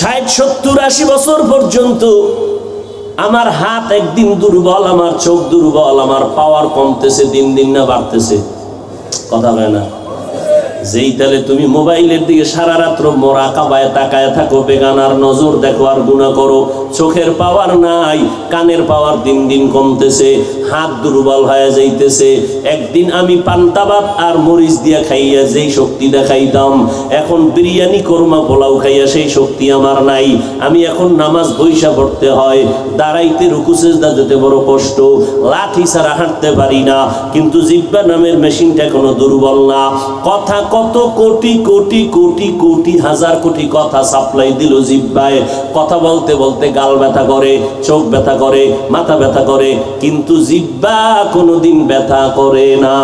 60, 70, 80 বছর পর্যন্ত আমার হাত একদিন দুর্বল, আমার চোখ দুর্বল, আমার পাওয়ার কমতেছে, দিন দিন না বাড়তেছে? কথা হয় না? যেই তাহলে তুমি মোবাইলের দিকে সারা রাত্র মোরাকাবায় তাকায় থাকো, বেগানার নজর দেখো আর গুনাহ করো, চোখের পাওয়ার নাই, কানের পাওয়ার দিন দিন কমতেছে, হাত দুর্বল হয়ে যাইতেছে। একদিন আমি পান্তা ভাত আর মরিচ দিয়া খাইয়া যেই শক্তি দেখাইতাম, এখন বিরিয়ানি কোরমা পোলাও খাইয়া সেই শক্তি আমার নাই। আমি এখন নামাজ বইসা পড়তে হয়, দাঁড়াইতে রুকু সিজদা দিতে বড় কষ্ট, লাঠি ছাড়া হাঁটতে পারি না, কিন্তু জিহ্বা নামের মেশিনটা কোনো দুর্বল না। কথা কত কোটি কোটি কোটি কোটি হাজার কোটি কথা সাপ্লাই দিল জিহ্বায়, কথা বলতে বলতে গাল ব্যথা করে, চোখ ব্যথা করে, মাথা ব্যথা করে, কিন্তু জিহ্বা কোনোদিন ব্যথা করে না।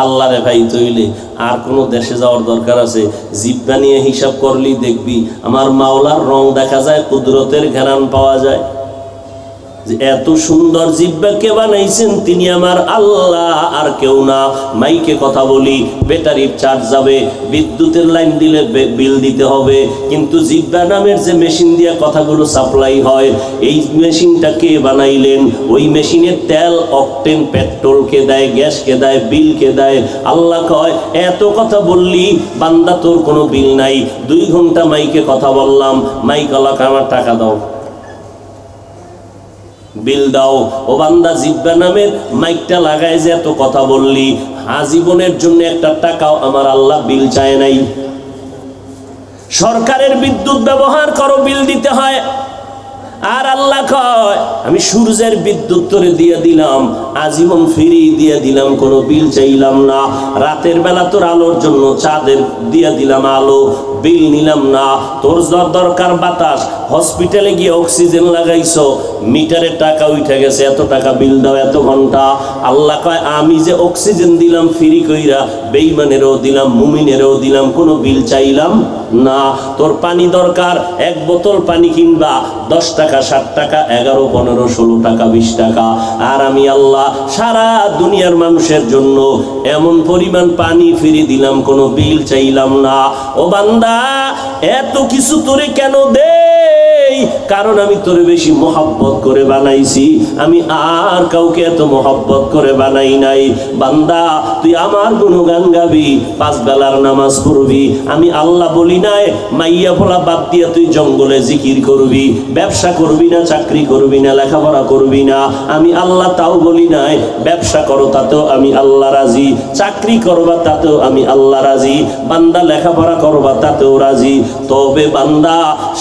আল্লাহরে ভাই তৈলে আর কোন দেশে যাওয়ার দরকার আছে? জিহ্বা নিয়ে হিসাব করলেই দেখবি আমার মাওলার রং দেখা যায়, কুদরতের ঘেরান পাওয়া যায়। এত সুন্দর জিহ্বা কে বানাইছেন? তিনি আমার আল্লাহ, আর কেউ না। মাইকে কথা বলি, ব্যাটারির চার্জ যাবে, বিদ্যুতের লাইন দিলে বিল দিতে হবে, কিন্তু জিহ্বা নামের যে মেশিন দিয়ে কথাগুলো সাপ্লাই হয়, এই মেশিনটা কে বানাইলেন? ওই মেশিনের তেল, অকটেন, পেট্রোল কে দেয়, গ্যাস কে দেয়, বিল কে দেয়? আল্লাহ কয় এত কথা বললি বান্দা তোর কোনো বিল নাই, 2 ঘন্টা মাইকে কথা বললাম, মাইক আল্লাহকে আমার টাকা দাও, বিল দাও। ও বান্দা, জিহ্বা নামের মাইকটা লাগায় যে এত কথা বললি, আজীবনের জন্য একটা টাকাও আমার আল্লাহ বিল চায় নাই। সরকারের বিদ্যুৎ ব্যবহার করো, বিল দিতে হয়, আর আল্লাহ কয় আমি সূর্যের বিদ্যুৎ তোরে দিয়ে দিলাম, আজীবন ফ্রি দিয়ে দিলাম, কোনো বিল চাইলাম না। রাতের বেলা তোর আলোর জন্য চাঁদের দিয়ে দিলাম আলো, বিল নিলাম না। তোর দরকার বাতাস, হসপিটালে গিয়ে অক্সিজেন লাগাইছো, মিটারে টাকা উঠে গেছে, এত টাকা বিল দাও, এত ঘন্টা। আল্লাহ কয় আমি যে অক্সিজেন দিলাম ফ্রি কইরা, বেঈমানেরও দিলাম, মুমিনেরও দিলাম, কোনো বিল চাইলাম না। তোর পানি দরকার, 1 বোতল পানি কিনবা 10 টাকা, 7 টাকা, 11, 15, 16 টাকা, 20 টাকা। আর আমি আল্লাহ সারা দুনিয়ার মানুষের জন্য এমন পরিমাণ পানি ফ্রি দিলাম, কোনো বিল চাইলাম না। ও বান্দা, এত কিছু তোরে কেন দেই? কারণ আমি তোরে বেশি মোহাব্বত করে বানাইছি, আমি আর কাউকে এত মোহাব্বত করে বানাই নাই। বান্দা, তুই আমার গুণগান গাবি, 5 বেলার নামাজ পড়বি, আমি আল্লাহ বলি নাই মাইয়া ফোলা বাদ দিয়া তুই জঙ্গলে জিকির করবি, ব্যবসা করবি না, চাকরি করবি না, লেখাপড়া করবি না, আমি আল্লাহ তাও বলি নাই। ব্যবসা করো তাতেও আমি আল্লাহ রাজি, চাকরি করবা তাতেও আমি আল্লাহ রাজি, বান্দা লেখাপড়া করবা তাতেও রাজি। তবে বান্দা,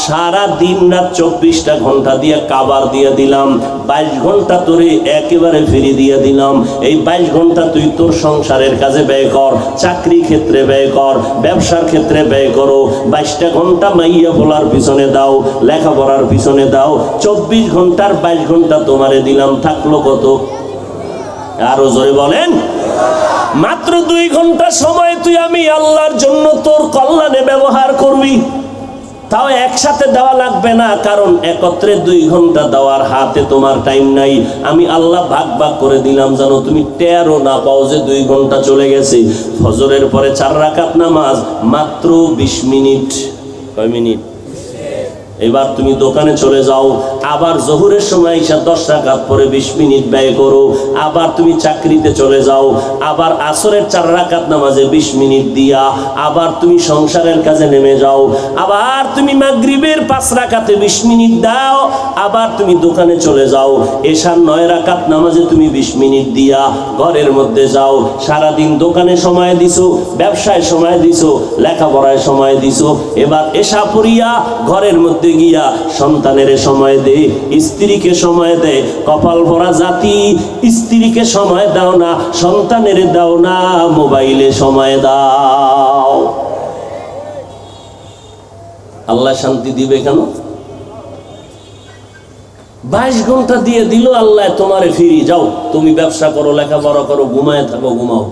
সারা দিন রাত 24টা ঘন্টা দিয়ে কাবার দিয়ে দিলাম, 22 ঘন্টা তোরে একেবারে ফিরে দিয়ে দিলাম। এই 22 ঘন্টা তুই তোর সংসারের কাজে ব্যয় কর, চাকরি ক্ষেত্রে ব্যয় কর, ব্যবসার ক্ষেত্রে ব্যয় করো। 22টা ঘন্টা মাইয়া বলার পিছনে দাও, লেখাপড়ার পিছনে দাও। 24 ঘন্টার 22 ঘন্টা তোমারে দিলাম, থাকলো কত? আরো জোরে বলেন। মাত্র 2 ঘন্টা সময় তুই আমি আল্লাহর জন্য তোর কল্যাণে ব্যবহার করবি, তাও একসাথে দেওয়া লাগবে না, কারণ একত্রে 2 ঘন্টা দেওয়ার হাতে তোমার টাইম নাই। আমি আল্লাহ ভাগ ভাগ করে দিলাম, জানো তুমি টেরও না পাও যে 2 ঘন্টা চলে গেছে। ফজরের পরে 4 রাকাত নামাজ, মাত্র 20 মিনিট। কয় মিনিট? এবার তুমি দোকানে চলে যাও, আবার জোহরের সময় এসে 10 রাকাত পরে 20 মিনিট ব্যয় করো। আবার তুমি চাকরিতে চলে যাও, আবার আসরের 4 রাকাত নামাজে 20 মিনিট দিয়া আবার তুমি সংসারের কাজে নেমে যাও। আবার তুমি মাগরিবের 5 রাকাতে 20 মিনিট দাও, আবার তুমি দোকানে চলে যাও। এশার 9 রাকাত নামাজে তুমি 20 মিনিট দিয়া ঘরের মধ্যে যাও। সারাদিন দোকানে সময় দিছো, ব্যবসায় সময় দিছো, লেখাপড়ায় সময় দিছো। এবার এশা পড়িয়া ঘরের মধ্যে গিয়া সন্তানের সময় দে, স্ত্রীকে সময় দে। কপাল ভরা জাতি, স্ত্রীকে সময় দাও না, সন্তানের দাও না, মোবাইলে সময় দাও। আল্লাহ শান্তি দিবে কেন? 22 ঘন্টা দিয়ে দিল আল্লাহ তোমারে, ফিরি যাও, তুমি ব্যবসা করো, লেখাপড়া করো, ঘুমায় থাকো, ঘুমাও।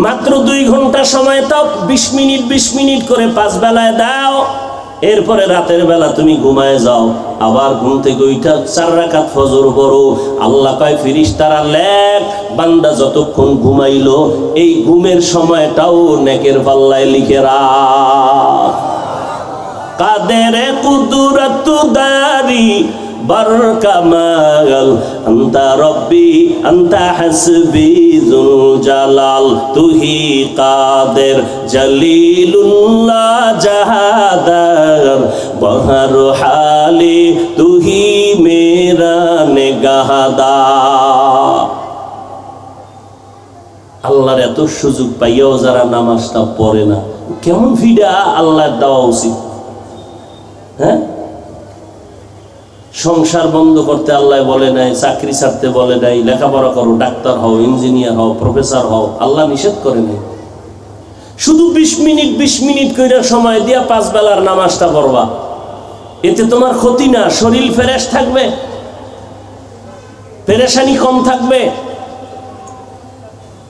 মাত্র 2 ঘন্টা সময় তাও 20 মিনিট 20 মিনিট করে 5 বেলায় দাও। এরপরে রাতের বেলা তুমি ঘুমায় যাও, আবার ঘুম থেকে উঠা 4 রাকাত ফজর পড়ো। আল্লাহ কয় ফেরেশতারা লেখ বান্দা যতক্ষণ ঘুমাইলো এই ঘুমের সময়টাও নেকের পাল্লায় লিখে রাখ। কাদের কুদরত দারি বরকামাল আন্তা রব্বি আন্তা হাসবি যুল জালাল তুহি কাদের জলিলুল্লাহ জাহাদার বহর হালি তুহি মেরা নেগাহদার। আল্লাহর এত সুযোগ পাইয়াও যারা নামাজটা পড়ে না, কেমন ভিড়া আল্লাহর দেওয়া উচিত। হ্যাঁ, সংসার বন্ধ করতে আল্লাহ বলে নাই, চাকরি ছাড়তে বলে নাই, লেখাপড়া করো, ডাক্তার হও, ইঞ্জিনিয়ার হও, প্রফেসর হও, আল্লাহ নিষেধ করে নাই। শুধু 20 মিনিট করে সময় দিয়া 5 বেলার নামাজটা পড়বা, এতে তোমার ক্ষতি না, শরীর ফ্রেশ থাকবে, পেরেশানি কম থাকবে।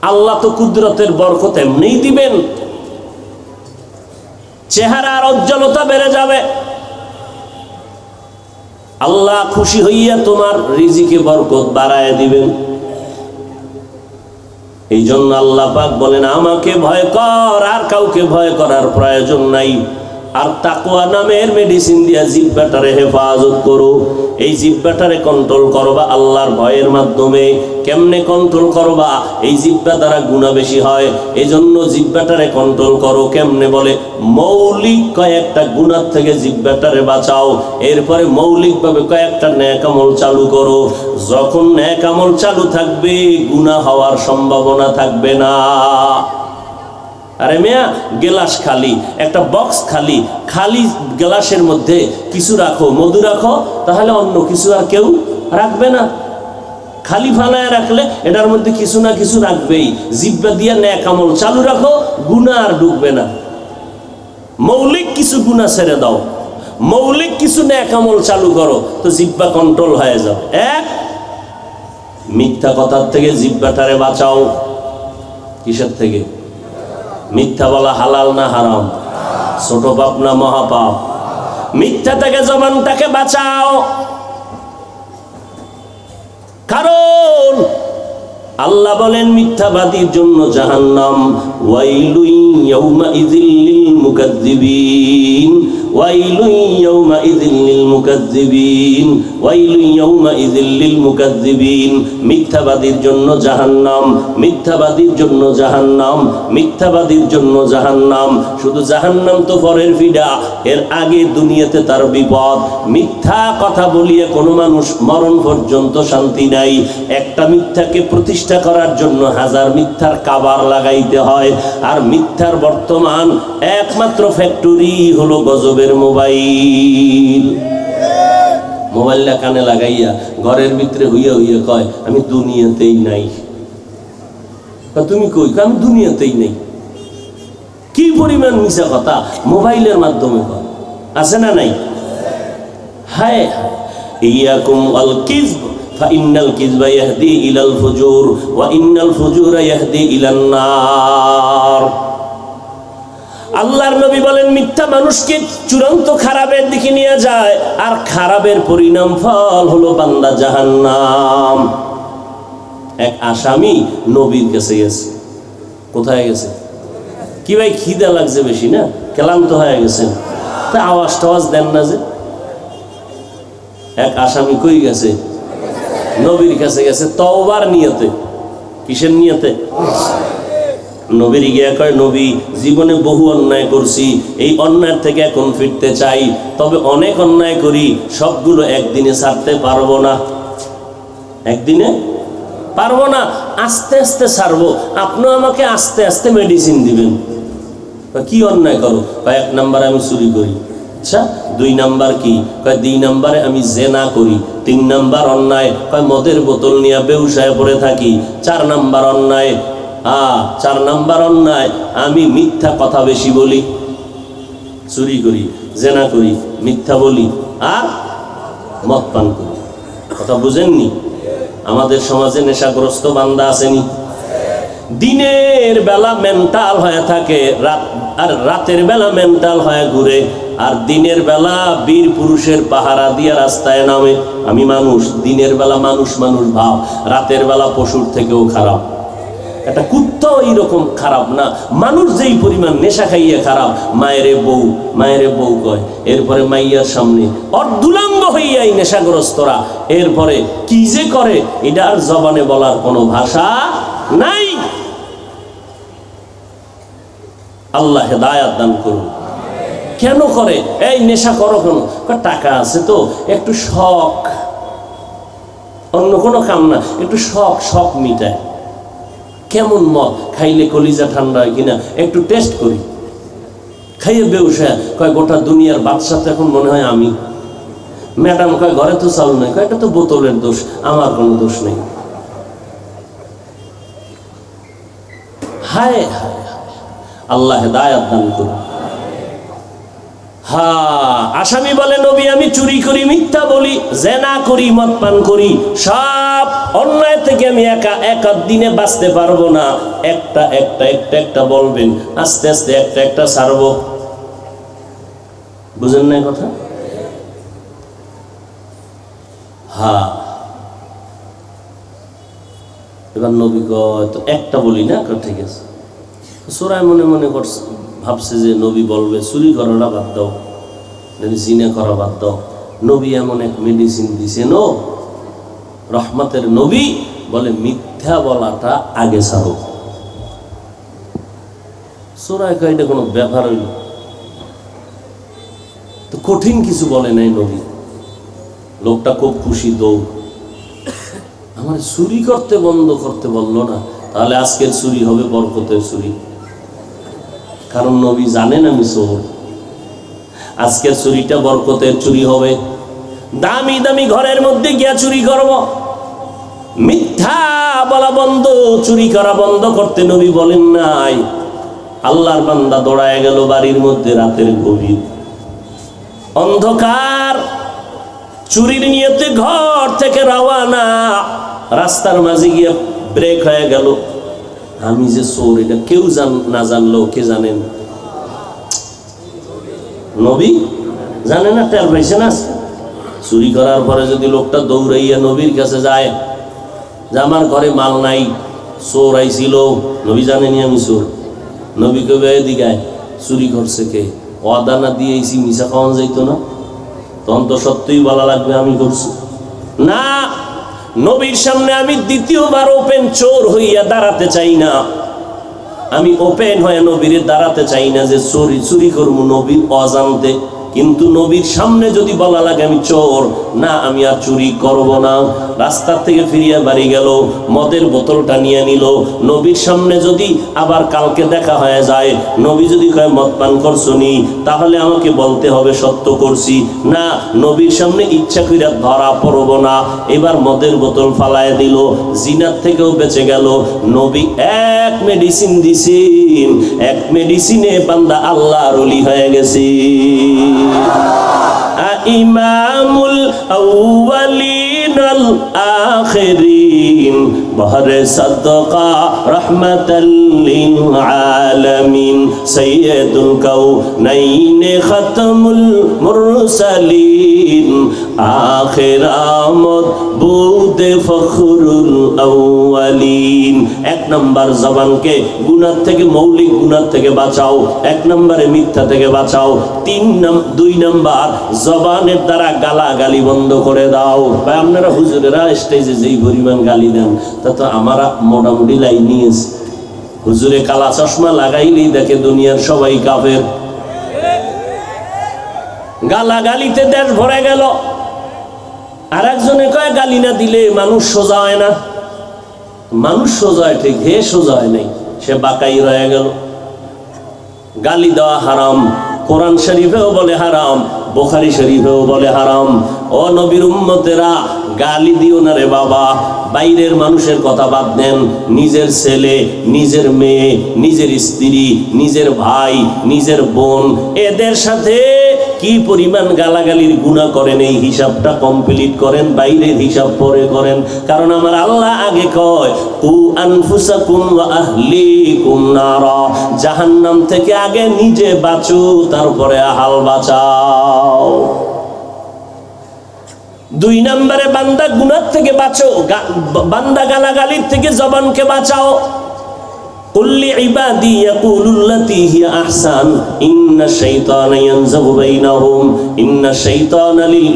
আল্লাহ তো কুদরতের বরকত এমনিই দিবেন, চেহারার উজ্জ্বলতা বেড়ে যাবে। আল্লাহ খুশি হইয়া তোমার রিজিকে বরকত বাড়ায় দিবেন। এই জন্য আল্লাহ পাক বলেন আমাকে ভয় কর, আর কাউকে ভয় করার প্রয়োজন নাই। আর তাকওয়া নামের মেডিসিন দিয়া জিহ্বাটারে হেফাজত করো। এই জিহ্বাটারে কন্ট্রোল করবা আল্লাহর ভয়ের মাধ্যমে। কেমনে কন্ট্রোল করবা? এই জিহ্বা দ্বারা গুনাহ বেশি হয়, এই জন্য জিহ্বাটারে কন্ট্রোল করো। কেমনে বলে? মৌলিক কয়েকটা গুনাহ থেকে জিহ্বাটারে বাঁচাও, এরপরে মৌলিকভাবে কয়েকটা নেক আমল চালু করো। যখন নেক আমল চালু থাকবে গুনাহ হওয়ার সম্ভাবনা থাকবে না। আরে মিয়া, গ্লাস খালি, একটা বক্স খালি, খালি গ্লাসের মধ্যে কিছু রাখো, মধু রাখো, তাহলে অন্য কিছু আর কেউ রাখবে না। খালি ফালায় রাখলে এটার মধ্যে কিছু না কিছু রাখবেই। জিহ্বা দিয়ে নেক আমল চালু রাখো, গুনাহ আর ঢুকবে না। মৌলিক কিছু গুনাহ ছেড়ে দাও, মৌলিক কিছু নেক আমল চালু করো, তো জিহ্বা কন্ট্রোল হয়ে যাবে। এক, মিথ্যা কথার থেকে জিহ্বাটারে বাঁচাও। কিসের থেকে? মিথ্যা বলা হালাল না হারাম? ছোট পাপ না মহাপাপ? মিথ্যা থেকে জবানটাকে বাঁচাও। কারণ আল্লাহ বলেন মিথ্যাবাদীর জন্য জাহান্নাম। ওয়াইলুন ইয়াউমাইযিল লিল মুকাজ্জিবিন, ওয়াইলুন ইয়াউমাইযিল লিল মুকাজ্জিবিন, ওয়াইলুন ইয়াউমাইযিল লিল মুকাজ্জিবিন। মিথ্যাবাদীর জন্য জাহান্নাম, মিথ্যাবাদীর জন্য জাহান্নাম, মিথ্যাবাদীর জন্য জাহান্নাম। শুধু জাহান্নাম তো পরের ফিডা, এর আগে দুনিয়াতে তার বিপদ। মিথ্যা কথা বলিয়ে কোনো মানুষ মরণ পর্যন্ত শান্তি নাই। একটা মিথ্যাকে প্রতিষ্ঠা করার জন্য 1000 মিথ্যার কাবার লাগাইতে হয়। আর মিথ্যার বর্তমান একমাত্র ফ্যাক্টরি হলো গজবের মোবাইল। মোবাইলটা কানে লাগাইয়া ঘরের ভিতরে হইয়া হইয়া কয় আমি দুনিয়াতেই নাই। তুমি কই? আমি দুনিয়াতেই নাই। কি পরিমাণ মিছা কথা মোবাইলের মাধ্যমে কয়, আছে না নাই? হায় ইয়াকুম আল কিযব ফাইন্নাল কিযবা ইয়াহদি ইলাল ফুজুর ওয়া ইন্নাল ফুজুরা ইয়াহদি ইলান নার। আল্লাহর নবী বলেন মিথ্যা মানুষকে চূড়ান্ত খারাপের দিকে নিয়ে যায়, আর খারাপের পরিণাম ফল হলো বান্দা জাহান্নাম। এক আসামি নবীর কাছে গেছে। কোথায় গেছে? কি ভাই খিদা লাগছে বেশি না, ক্লান্ত হয়ে গেছেন, তা আওয়াজ টাওয়াজ দেন না যে। এক আসামি কই গেছে? নবীর কাছে গেছে তওবার নিয়তে। কিসের নিয়তে? নবীর গিয়া কয় নবী, জীবনে বহু অন্যায় করছি, এই অন্যায় থেকে এখন ফিরতে চাই, তবে অনেক অন্যায় করি, সবগুলো একদিনে ছাড়তে পারবো না। একদিনে পারবো না, আস্তে আস্তে ছাড়বো। আপনিও আমাকে আস্তে আস্তে মেডিসিন দিবেন। কি অন্যায় করো? কয় 1 নাম্বারে আমি চুরি করি। আচ্ছা, 2 নাম্বার কি? কয় 2 নাম্বারে আমি জেনা করি। 3 নাম্বার অন্যায়, কয় মদের বোতল নিয়ে বেহুশায় পড়ে থাকি। 4 নাম্বার অন্যায়, 4 নাম্বার অন্যায় আমি মিথ্যা কথা বেশি বলি। চুরি করি, জেনা করি, মিথ্যা বলি, আর মদ পান করি। কথা বুঝেননি? আমাদের সমাজে নেশাগ্রস্ত বান্দা আসেনি? দিনের বেলা মেন্টাল হয়ে থাকে, আর রাতের বেলা মেন্টাল হয়ে ঘুরে। আর দিনের বেলা বীর পুরুষের পাহারা দিয়ে রাস্তায় নামে। আমি মানুষ, দিনের বেলা মানুষ মানুষ ভাব, রাতের বেলা পশুর থেকেও খারাপ। একটা কুত্তাও এইরকম খারাপ না, মানুষ যেই পরিমাণ নেশা খাইয়ে খারাপ। মায়েরে বউ কয়, এরপরে মাইয়ার সামনে অর্ধুলাঙ্গ হইয়া এই নেশাগ্রস্তরা এরপরে কি যে করে এটা আর জবানে বলার কোনো ভাষা নাই। আল্লাহ হেদায়াত দান করুন। কেন করে? এই নেশা করো কেন? টাকা আছে তো, একটু শখ, অন্য কোনো কাম না, একটু শখ মিটায়। কেমন মদ খাইলে কলিজা ঠান্ডা হয় কিনা একটু টেস্ট করি। খাইয়ে বেউসা কয় গোটা দুনিয়ার বাদশা তো এখন মনে হয় আমি। ম্যাডাম কয় ঘরে তো চাল নেই, কয় এটা তো বোতলের দোষ, আমার কোনো দোষ নেই। হায় হায়, আল্লাহ হেদায়াত দান করুন। আসামি বলে নবী আমি চুরি করি, মিথ্যা বলি, জেনা করি, মদ পান করি, সব অন্যায় থেকে আমি এক দিনে বাঁচতে পারবো না। একটা বলবেন, আস্তে আস্তে একটা ছাড়বো। বুঝেন না কথা? এবার নবী কয় তো একটা বলি না, ঠিক আছে। সোরায় মনে মনে করছে, ভাবছে যে নবী বলবে চুরি করাটা বাদ দাও, জিনা করা বাদ দাও। নবী এমন এক মেডিসিন দিছেন, রহমতের নবী বলে মিথ্যা বলাটা আগে ছাড়ো। সোরায় কয় এটা কোনো ব্যাপার হইল? তো কঠিন কিছু বলে নাই নবী। লোকটা খুব খুশি, দৌড়। আমার চুরি করতে বন্ধ করতে বললো না, তাহলে আজকের চুরি হবে বরকতের চুরি। কারণ নবী জানেন আমি চোর, আজকের চুরিটা বরকতের চুরি হবে। দামি দামি ঘরের মধ্যে গিয়া চুরি করব, মিথ্যা বলা বন্ধ, চুরি করা বন্ধ করতে নবী বলেন নাই। আল্লাহর বান্দা দৌড়ায় গেল বাড়ির মধ্যে, রাতের গভীর অন্ধকার, চুরির নিয়তে ঘর থেকে রওয়ানা। রাস্তার মাঝে গিয়ে ব্রেক হয়ে গেল। আমি যে চোর এটা কেউ না জানলেও কে জানেন? নবী জানে না, টের পাইছে না। চুরি করার পরে যদি লোকটা দৌড়াইয়া নবীর কাছে যায় যে আমার ঘরে মাল নাই, চোর আইছিল, নবী জানেনি আমি চোর। নবী কবে দিগায় চুরি করছে কে? ওয়াদা না দিয়েছি, মিশা খাওয়ান যাইতো না, তখন তো সত্যিই বলা লাগবে আমি করছি না। নবীর সামনে আমি দ্বিতীয়বার ওপেন চোর হইয়া দাঁড়াতে চাই না। আমি ওপেন হয়ে নবীর দাঁড়াতে চাই না যে চুরি করবো নবীর অজান্তে। কিন্তু নবীর সামনে যদি বলা লাগে আমি চোর, না আমি আর চুরি করব না। রাস্তার থেকে ফিরিয়া বাড়ি গেল, মদের বোতলটা নিয়ে নিল। নবীর সামনে যদি আবার কালকে দেখা হয়ে যায়, নবী যদি কয় মদ পান করছো নি, তাহলে আমাকে বলতে হবে সত্য করছি। না, নবীর সামনে ইচ্ছা কইরা ধরা পড়ব না। এবার মদের বোতল ফালায় দিল, জিনার থেকেও বেঁচে গেল। নবী এক মেডিসিন দিছেন, এক মেডিসিনে বান্দা আল্লাহর ওলি হয়ে গেছে। ইমামুল আউয়ালিন আল আখিরিন বহরে সাদকা রাহমাতাল লিল আলামিন সাইয়্যিদুল কাউনাইন খাতামুল মুরসালিন আখির আমদ বুদে ফখরুল আউয়ালিন। এক নাম্বার জবানকে গুনাহ থেকে, মৌলিক গুনাহ থেকে বাঁচাও। এক নম্বরে মিথ্যা থেকে বাঁচাও। দুই নাম্বার জবানের দ্বারা গালাগালি বন্ধ করে দাও। ভাই আপনারা হুজুরেরা স্টেজে যেই পরিমাণ গালি দেন তা তো আমরা মোটামুটি লাইন নিয়েছি। হুজুরে কালা চশমা লাগাইলেই দেখে দুনিয়ার সবাই কাফের। গালাগালিতে দেশ ভরে গেল। আর একজনে কয় গালি না দিলে মানুষ সোজা হয় না। মানুষ সোজা হয় ঠিক, হে সোজা হয় নাই, সে বাঁকাই রয়ে গেল। গালি দেওয়া হারাম, কোরআন শরীফেও বলে হারাম, বুখারী শরীফেও বলে হারাম। ও নবীর উম্মতেরা, গালি দিও না রে বাবা। বাইরের মানুষের কথা বাদ দেন, নিজের ছেলে, নিজের মেয়ে, নিজের স্ত্রী, নিজের ভাই, নিজের বোন, এদের সাথে কি পরিমাণ গালাগালির গুনাহ করেন এই হিসাবটা কমপ্লিট করেন, বাইরের হিসাব পরে করেন। কারণ আমার আল্লাহ আগে কয় কু আনফুসাকুম ওয়া আহলিকুম নারা, জাহান্নাম থেকে আগে নিজে বাঁচো, তারপরে আহাল বাঁচাও। 2 নম্বরে বান্দা গুনাহ থেকে বাঁচো, বান্দা গালাগালির থেকে জবানকে বাঁচাও। কুল্লি ইবাদি ইয়াকুলুল্লাতী হিয়া আহসান ইন্নাশ শাইতানা ইয়ানযাগু বাইনাহুম ইন্নাশ শাইতানা লিল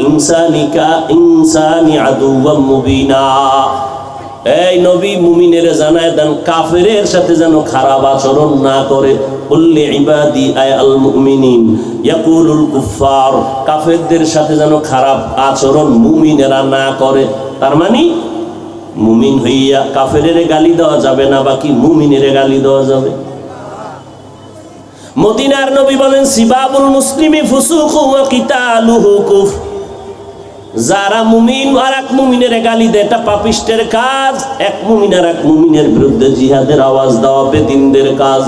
ইনসানি আদুওয়াম মুবিনা। এই নবী মুমিনের জানায় দেন কাফেরের সাথে যেন খারাপ আচরণ না করে। কুল্লি ইবাদি আয় আল মুমিনিন ইয়াকুলুল কুফার, কাফেরদের সাথে যেন খারাপ আচরণ মুমিনেরা না করে। তার মানে মুমিন হইয়া কাফেরের গালি দেওয়া যাবে না, বাকি মুমিনের গালি দেওয়া যাবে। মদিনার নবী বলেন সিবাবুল মুসলিমি ফুসুকু ওয়া কিতালুহু কুফর, যারা মুমিন আর এক মুমিনের গালি দেয় এটা পাপিষ্টের কাজ। এক মুমিন আর এক মুমিনের বিরুদ্ধে জিহাদের আওয়াজ দেওয়া বেদিনদের কাজ।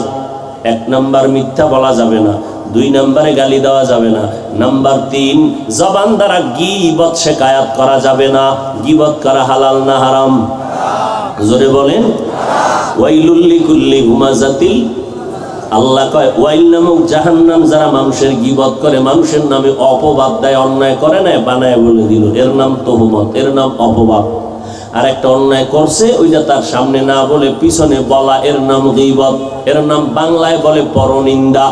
1 নাম্বার মিথ্যা বলা যাবে না, 2 নম্বরে গালি দেওয়া যাবে না, নাম্বার 3 জবান দ্বারা গীবত শিকায়াত করা যাবে না। গীবত করা হালাল না হারাম? জোরে বলেন। ওয়াইলুল লিকুল্লি হুমাযাতিল, আল্লাহ কয় ওয়াইল নামক জাহান্নাম, যারা মানুষের গীবত করে, মানুষের নামে অপবাদ দেয়, অন্যায় করে না বানায় বলে দিল, এর নাম তহমত, এর নাম অপবাদ। আর একটা অন্যায় করছে ওইটা তার সামনে না বলে পিছনে বলা, এর নাম গীবত, এর নাম বাংলায় বলে পরনিন্দা।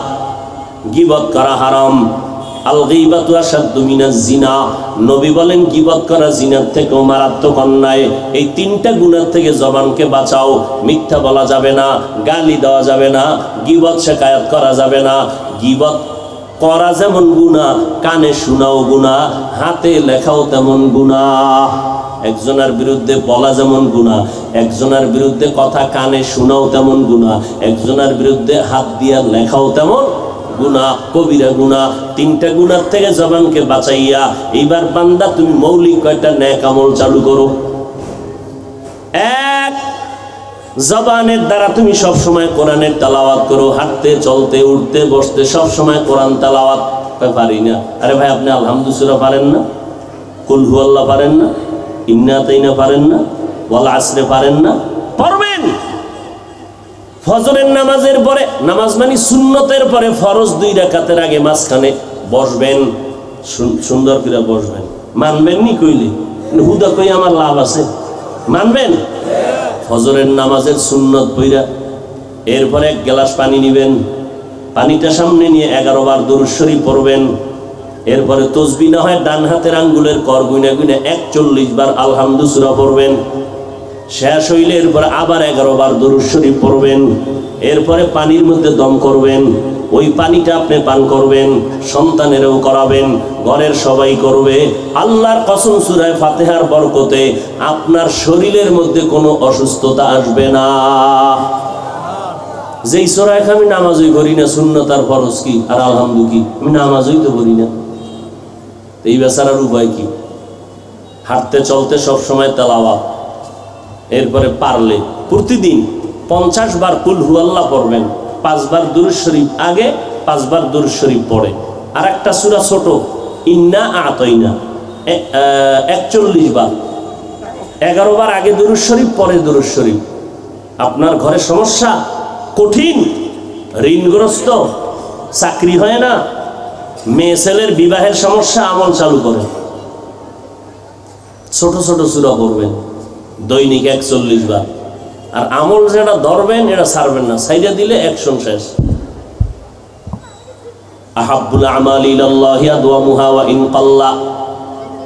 গীবত করা হারাম। আল গীবাতু আশাদ্দু মিনাজ জিনা, নবী বলেন গীবত করা জিনার থেকেও মারাত্মক অন্যায়। এই 3টা গুনাহ থেকে জবানকে বাঁচাও। মিথ্যা বলা যাবে না, গালি দেওয়া যাবে না, গীবত শিকায়াত করা যাবে না। গীবত করা যেমন গুনাহ, কানে শোনাও গুনাহ, হাতে লেখাও তেমন গুনাহ। একজনের বিরুদ্ধে বলা যেমন গুনাহ, একজনের বিরুদ্ধে কথা কানে শোনাও তেমন গুনাহ, একজনের বিরুদ্ধে হাত দিয়া লেখাও তেমন গুনাহ, কবিরা গুনাহ। 3টা গুনাহ থেকে জবানকে বাঁচাইয়া এইবার বান্দা তুমি মৌলিক কয়টা নেক আমল চালু করো। 1, জবানের দ্বারা তুমি সব সময় কোরআনের তেলাওয়াত করো, হাঁটতে চলতে উঠতে বসতে সব সময় কোরআন তেলাওয়াত। পারি না? আরে ভাই আপনি আলহামদুলিল্লাহ সূরা পারেন না? কুল হুয়াল্লাহ পারেন না? ইন্না আতাইনা পারেন না? ওয়াল আসরে পারেন না? পড়বেন। ফজরের নামাজের পরে, নামাজ মানে সুন্নতের পরে ফরজ 2 রাকাতের আগে মাঝখানে বসবেন, সুন্দর করে বসবেন। মানবেন নি কইলে? হুদা কই আমার লাভ আছে? মানবেন? ফজরের নামাজের সুন্নত পইরা এরপরে 1 গ্লাস পানি নেবেন, পানিটা সামনে নিয়ে 11 বার দুরূদ শরীফ পড়বেন। এরপরে তসবিহ না হয় ডান হাতের আঙ্গুলের কর গুনে গুনে 41 বার আলহামদুলিল্লাহ সূরা পড়বেন। শেষ হইলে এরপরে আবার 11 বার দুরূদ শরীফ পড়বেন। এরপরে পানির মধ্যে দম করবেন, ওই পানিটা আপনি পান করবেন, সন্তানেরও করাবেন, ঘরের সবাই করবে। আল্লাহর কসম সূরা ফাতিহার বরকতে আপনার শরীরের মধ্যে কোনো অসুস্থতা আসবে না। যেই সূরা আমি নামাজই করি না, সুন্নত আর ফরজ কি আর আলহামদুলিল্লাহ কি, আমি নামাজই তো করি না, এই বেচারার উপায় কি? হাঁটতে চলতে সব সময় তেলাওয়াত। এরপরে পারলে প্রতিদিন 50 বার কুল হুয়াল্লাহ পড়বেন, 5 বার দুরূদ শরীফ আগে, 5 বার দুরূদ শরীফ পড়ে। আর একটা সূরা ছোট ইন্না আতাইনা 41 বার, 11 বার আগে দুরূদ শরীফ পরে দুরূদ শরীফ। আপনার ঘরে সমস্যা, কঠিন, ঋণগ্রস্ত, চাকরি হয় না, মেয়ে ছেলের বিবাহের সমস্যা, আমল চালু করেন, ছোট ছোট সূরা পড়বেন দৈনিক 41 বার। আর আমল যেটা ধরবেন এটা ছাড়বেন না, ছাইড়া দিলে অ্যাকশন শেষ। আহাব্বুল আমালি ইলাল্লাহি আদওয়ামুহা ওয়া ইন কাল্লা,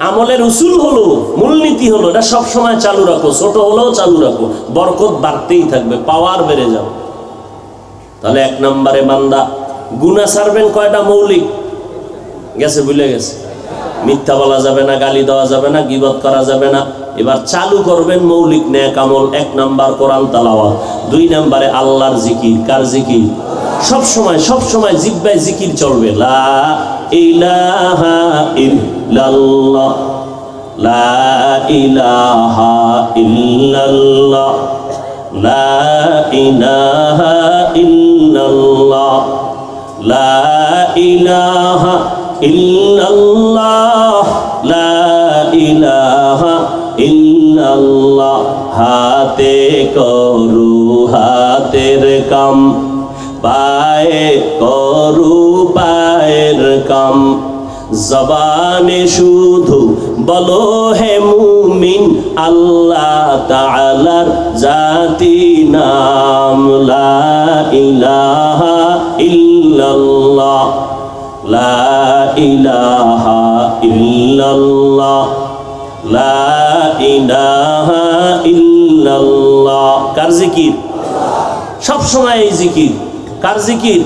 আমলের উসুল হলো, মূলনীতি হলো, এটা সব সময় চালু রাখো, ছোট হলেও চালু রাখো, বরকত বাড়তেই থাকবে, পাওয়ার বেড়ে যাবে। তাহলে 1 নম্বরে বান্দা গুনাহ ছাড়বেন কয়টা মৌলিক গেছে, ভুলে গেছে। মিথ্যা বলা যাবে না, গালি দেওয়া যাবে না, গীবত করা যাবে না। এবার চালু করবেন মৌলিক নেক আমল। 1 নাম্বার কোরআন তেলাওয়াত, 2 নম্বরে আল্লাহর জিকির। কার জিকির? সব সময় জিহ্বায় জিকির চলবে। লা ইলাহা ইল্লাল্লাহ, লা ইলাহা ইল্লাল্লাহ, লা ইলাহা ইল্লাল্লাহ, লা ইলাহা ইল্লাল্লাহ, লা ইলাহা ইল্লাল্লাহ। হাতে করু হাতের কাম, পায়ে করু পায়ের কাম, জবানে শুধু বলো হে মুমিন আল্লাহ তাআলার জাতি নাম। লা ইলাহা ইল্লাল্লাহ, লা ইলাহা ইল্লাল্লাহ, লা ইলাহা ইল্লাল্লাহ। কার জিকির? সব সময় এই জিকির। কার জিকির?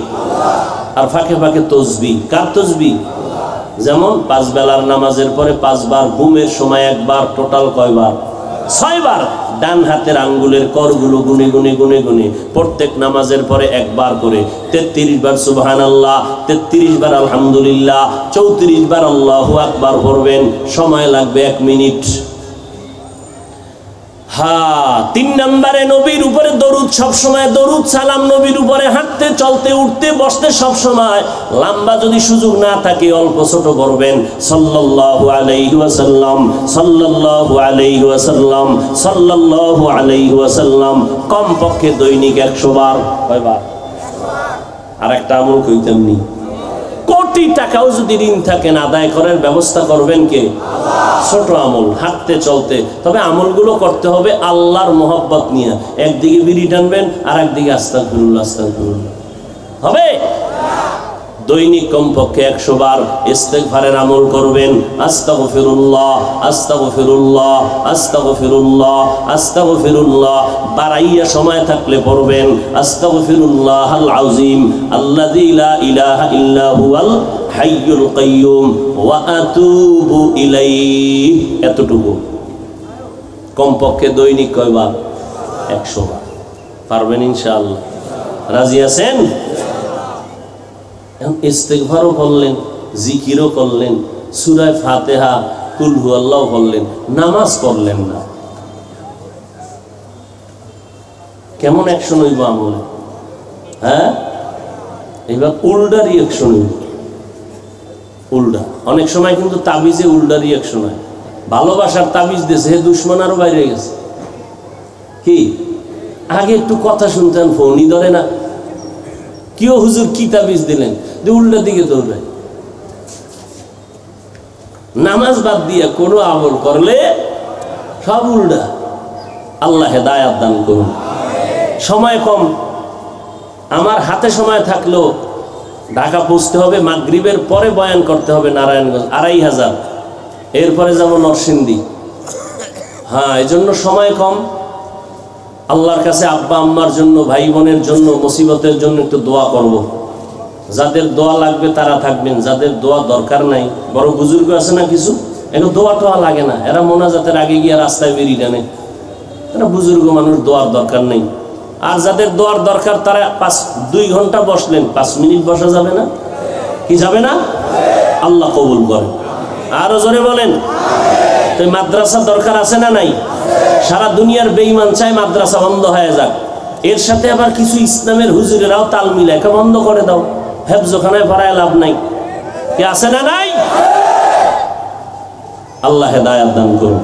আর ফাঁকে ফাঁকে তসবিহ। কার তসবিহ? যেমন 5 বেলার নামাজের পরে 5 বার, ঘুমের সময় একবার, টোটাল কয়বার? 6 বার। ডান হাতের আঙ্গুলের করগুলো গুনে গুনে গুনে গুনে প্রত্যেক নামাজের পরে একবার করে 33 বার সুবহানাল্লাহ, 33 বার আলহামদুলিল্লাহ, 34 বার আল্লাহু আকবার পড়বেন। সময় লাগবে 1 মিনিট। হ্যাঁ, 3 নম্বরে নবীর উপরে দরুদ। সব সময় দরুদ সালাম নবীর উপরে, হাঁটতে চলতে উঠতে বসতে সব সময়। লম্বা যদি সুযোগ না থাকে অল্প ছোট করবেন। সাল্লাল্লাহু আলাইহি ওয়াসাল্লাম, সাল্লাল্লাহু আলাইহি ওয়াসাল্লাম, সাল্লাল্লাহু আলাইহি ওয়াসাল্লাম। কমপক্ষে দৈনিক 100 বার। কয়বার? আর একটা আমল কইতাম নি, কোটি টাকাও যদি ঋণ থাকেন আদায় করার ব্যবস্থা করবেন কে? ছোট আমল, হাঁটতে চলতে। তবে আমলগুলো করতে হবে আল্লাহর মহব্বত নিয়ে। একদিকে বিড়ি টানবেন আর একদিকে আস্তাগফিরুল্লাহ আস্তাগফিরুল্লাহ। হবে? দৈনিক কমপক্ষে 100 বার ইস্তেগফারের আমল করবেন। আস্তাগফিরুল্লাহ আস্তাগফিরুল্লাহ আস্তাগফিরুল্লাহ আস্তাগফিরুল্লাহ। বাড়াইয়া সময় থাকলে পড়বেন আস্তাগফিরুল্লাহাল আযীম আল্লাযী লা ইলাহা ইল্লা হুয়াল হাইয়ুল কাইয়্যুম ওয়া আতুবু ইলাইহি। এতটুকু কমপক্ষে দৈনিক কয়বার? 100 বার। পারবেন ইনশাআল্লাহ? রাজি আছেন? ইস্তেগফারও করলেন, জিকিরও করলেন, সূরা ফাতিহা, কুল হুয়াল্লাহু পড়লেন, নামাজ পড়লেন না। কেমন অ্যাকশন হইব আমলে? হ্যাঁ, এবার উল্টা রিঅ্যাকশন হইব। উল্টা অনেক সময় কিন্তু তাবিজে উল্টা রিঅ্যাকশন হয়। ভালোবাসার তাবিজ দিয়েছে, হে দুশ্মন আরো বাইরে গেছে। কি আগে একটু কথা শুনতেন, ফোনই ধরে না। কিও হুজুর কি তাবিজ দিলেন? যে উল্টা দিকে দৌড়ায়। নামাজ বাদ দিয়ে কোনো আমল করলে সব উল্টা। আল্লাহ হেদায়াত দান করুন। সময় কম, আমার হাতে সময় থাকলেও ঢাকা পৌঁছতে হবে, মাগরিবের পরে বয়ান করতে হবে নারায়ণগঞ্জ 2500, এরপরে যাব নরসিংদী। হ্যাঁ, এই জন্য সময় কম। আল্লাহর কাছে আব্বা আম্মার জন্য, ভাই বোনের জন্য, মুসিবতের জন্য একটু দোয়া করব। যাদের দোয়া লাগবে তারা থাকবেন, যাদের দোয়া দরকার নাই, বড় বুজুর্গ আছে না কিছু, এখন দোয়া টোয়া লাগে না, এরা মোনাজাতের আগে গিয়ে রাস্তায় বেরিয়ে টানে। এরা বুজুর্গ মানুষ, দোয়ার দরকার নেই। আর যাদের দোয়ার দরকার তারা 2 ঘন্টা বসলেন, 5 মিনিট বসা যাবে না? কি যাবে না? আল্লাহ কবুল করেন। আরো জোরে বলেন। তো মাদ্রাসা দরকার আছে না নাই? সারা দুনিয়ার বেঈমান চায় মাদ্রাসা বন্ধ হয়ে যাক। এর সাথে আবার কিছু ইসলামের হুজুরেরাও তাল মিলায়, বন্ধ করে দাও, হেফজখানায় পড়ায় লাভ নাই। কি আছে না নাই? আল্লাহ হেদায়াত দান করুন।